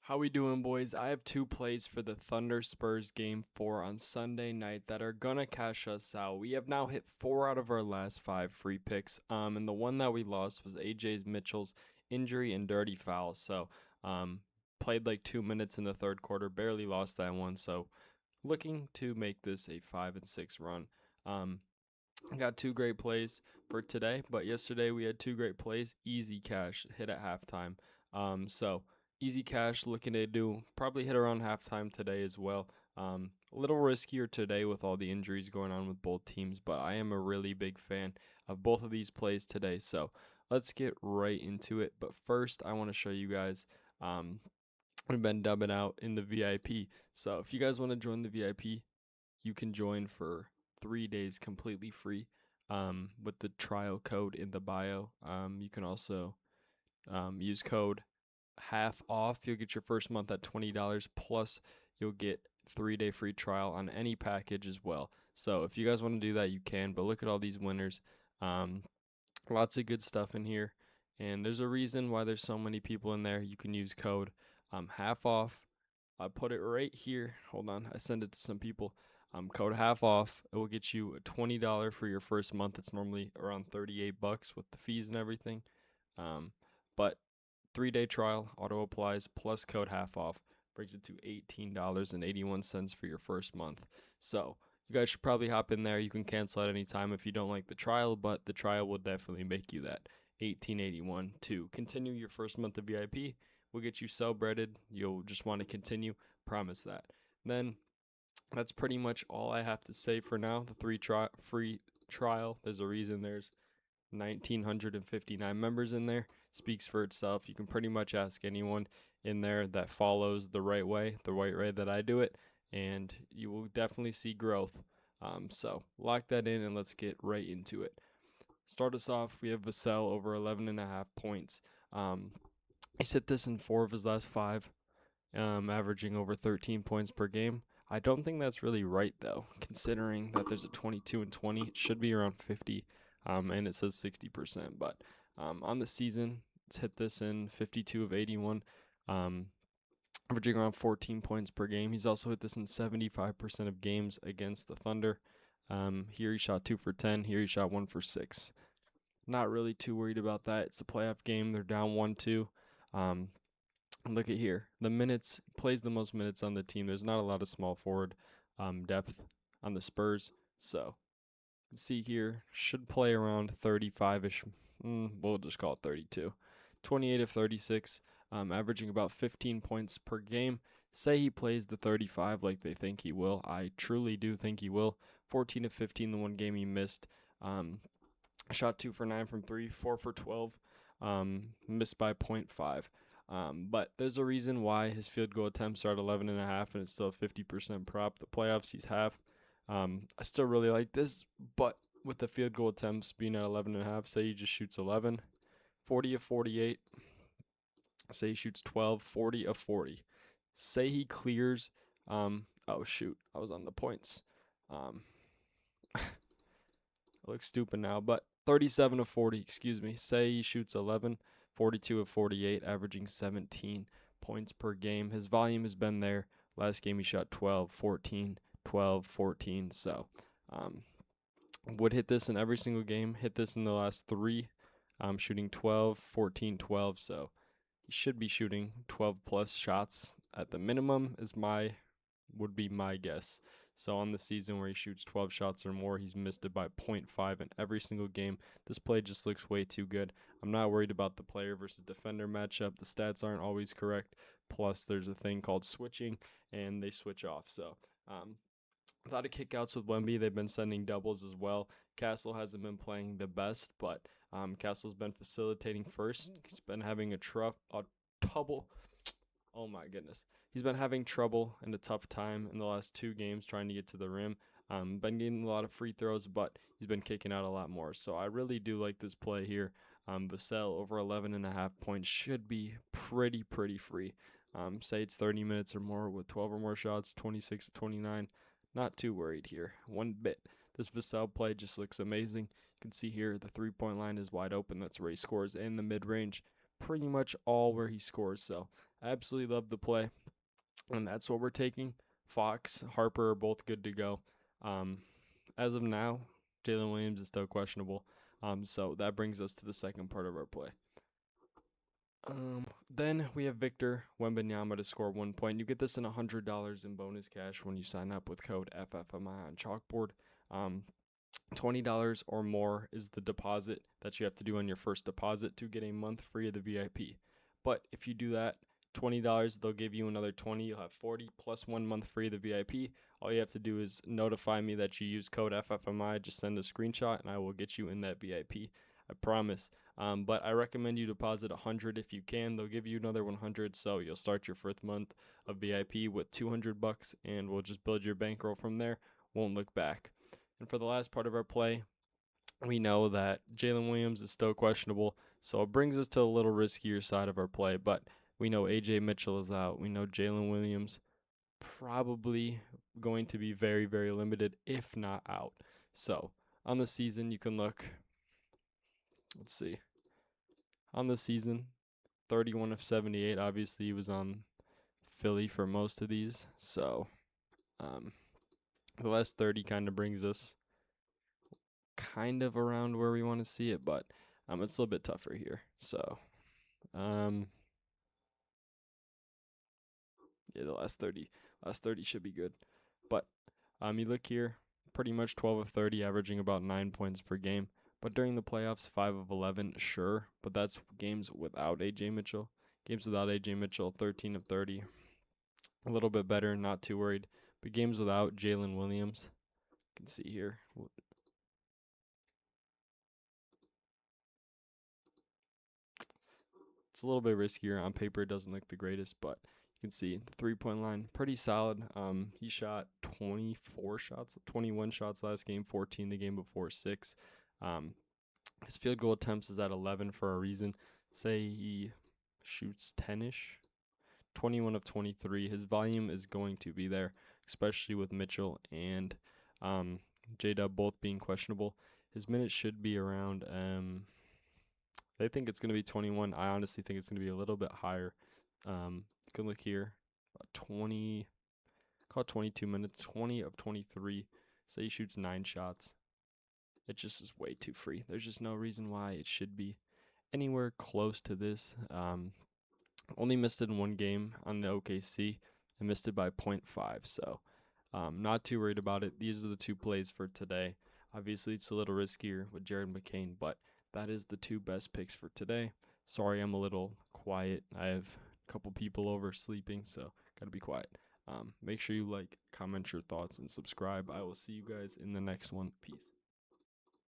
How we doing, boys? I have two plays for the Thunder Spurs game 4 on Sunday night that are gonna cash us out. We have now hit 4 out of our last 5 free picks. And the one that we lost was AJ Mitchell's injury and dirty foul. So, played like 2 minutes in the third quarter, barely lost that one. So, looking to make this a 5-6 run. Um, got two great plays for today, but yesterday we had two great plays. Easy cash hit at halftime. So easy cash looking to do probably hit around halftime today as well. A little riskier today with all the injuries going on with both teams, but I am a really big fan of both of these plays today. So let's get right into it. But first, I want to show you guys. I've been dubbing out in the VIP. So if you guys want to join the VIP, you can join for 3 days completely free with the trial code in the bio. You can also use code half off. You'll get your first month at $20 plus you'll get 3-day free trial on any package as well. So if you guys want to do that, you can. But look at all these winners. Um, Lots of good stuff in here. And there's a reason why there's so many people in there. You can use code half off. I put it right here. Hold on. I send it to some people. Code half off. It will get you a $20 for your first month. It's normally around 38 bucks with the fees and everything. But 3-day trial, auto applies, plus code half off brings it to $18.81 for your first month. So you guys should probably hop in there. You can cancel at any time if you don't like the trial, but the trial will definitely make you that $18.81 to continue your first month of VIP. We'll get you subredded. You'll just want to continue. Promise that. Then that's pretty much all I have to say for now. The free trial. There's a reason there's 1,959 members in there. Speaks for itself. You can pretty much ask anyone in there that follows the right way that I do it, and you will definitely see growth. So lock that in and let's get right into it. Start us off. We have Vassell over 11.5 points. He's hit this in 4 of his last 5, averaging over 13 points per game. I don't think that's really right though, considering that there's a 22 and 20. It should be around 50, and it says 60%. But on the season, it's hit this in 52 of 81, averaging around 14 points per game. He's also hit this in 75% of games against the Thunder. Here he shot 2 for 10. Here he shot 1 for 6. Not really too worried about that. It's a playoff game. They're down 1-2. Look at here. The minutes, plays the most minutes on the team. There's not a lot of small forward depth on the Spurs. So, let's see here. Should play around 35-ish. We'll just call it 32. 28 of 36, averaging about 15 points per game. Say he plays the 35 like they think he will. I truly do think he will. 14 of 15 the one game he missed. Shot 2 for 9 from 3, 4 for 12. Missed by 0.5. But there's a reason why his field goal attempts are at 11.5 and it's still a 50% prop. The playoffs he's half. I still really like this, but with the field goal attempts being at 11.5, say he just shoots 11, 40 of 48. Say he shoots 12, 40 of 40. Say he clears. Oh shoot, I was on the points. I look stupid now, but 37 of 40. Excuse me. Say he shoots 11. 42 of 48, averaging 17 points per game. His volume has been there. Last game he shot 12, 14, 12, 14. So would hit this in every single game. Hit this in the last 3. Shooting 12, 14, 12. So he should be shooting 12 plus shots at the minimum would be my guess. So on the season where he shoots 12 shots or more, he's missed it by 0.5 in every single game. This play just looks way too good. I'm not worried about the player versus defender matchup. The stats aren't always correct. Plus, there's a thing called switching, and they switch off. So, a lot of kickouts with Wemby. They've been sending doubles as well. Castle hasn't been playing the best, but Castle's been facilitating first. He's been having a trouble. Oh my goodness. He's been having trouble and a tough time in the last 2 games trying to get to the rim. Been getting a lot of free throws, but he's been kicking out a lot more. So I really do like this play here. Vassell over 11.5 points should be pretty free. Say it's 30 minutes or more with 12 or more shots, 26 to 29. Not too worried here, one bit. This Vassell play just looks amazing. You can see here the 3-point line is wide open. That's where he scores in the mid-range. Pretty much all where he scores. So I absolutely love the play, and that's what we're taking. Fox, Harper are both good to go. Um, as of now, Jalen Williams is still questionable. So that brings us to the second part of our play. Then we have Victor Wembanyama to score 1 point. You get this in $100 in bonus cash when you sign up with code FFMI on Chalkboard. Um, $20 or more is the deposit that you have to do on your first deposit to get a month free of the VIP. But if you do that, $20, they'll give you another 20. You'll have 40 plus 1 month free of the VIP. All you have to do is notify me that you use code FFMI. Just send a screenshot and I will get you in that VIP. I promise. But I recommend you deposit 100 if you can. They'll give you another 100, so you'll start your first month of VIP with $200, and we'll just build your bankroll from there. Won't look back. And for the last part of our play, we know that Jalen Williams is still questionable, so it brings us to a little riskier side of our play. But we know AJ Mitchell is out. We know Jalen Williams probably going to be very, very limited, if not out. So on the season, you can look. Let's see. On the season, 31 of 78. Obviously, he was on Philly for most of these. So um, the last 30 kind of brings us kind of around where we want to see it, but it's a little bit tougher here. So um, yeah, the last 30 should be good. But you look here, pretty much 12 of 30, averaging about 9 points per game. But during the playoffs, 5 of 11, sure, but that's games without AJ Mitchell. Games without AJ Mitchell, 13 of 30, a little bit better, not too worried. But games without Jalen Williams, you can see here. It's a little bit riskier on paper. It doesn't look the greatest, but you can see the 3 point line pretty solid. He shot 24 shots, 21 shots last game, 14 the game before, 6. Um, his field goal attempts is at 11 for a reason. Say he shoots 10ish, 21 of 23. His volume is going to be there, especially with Mitchell and J-Dub both being questionable. His minutes should be around. They think it's going to be 21. I honestly think it's going to be a little bit higher. You can look here, 20, call it 22 minutes, 20 of 23. Say he shoots 9 shots. It just is way too free. There's just no reason why it should be anywhere close to this. Only missed it in one game on the OKC and missed it by 0.5. So not too worried about it. These are the two plays for today. Obviously, it's a little riskier with Jared McCain, but that is the two best picks for today. Sorry, I'm a little quiet. I have a couple people over sleeping, so gotta be quiet. Make sure you like, comment your thoughts, and subscribe. I will see you guys in the next one. Peace.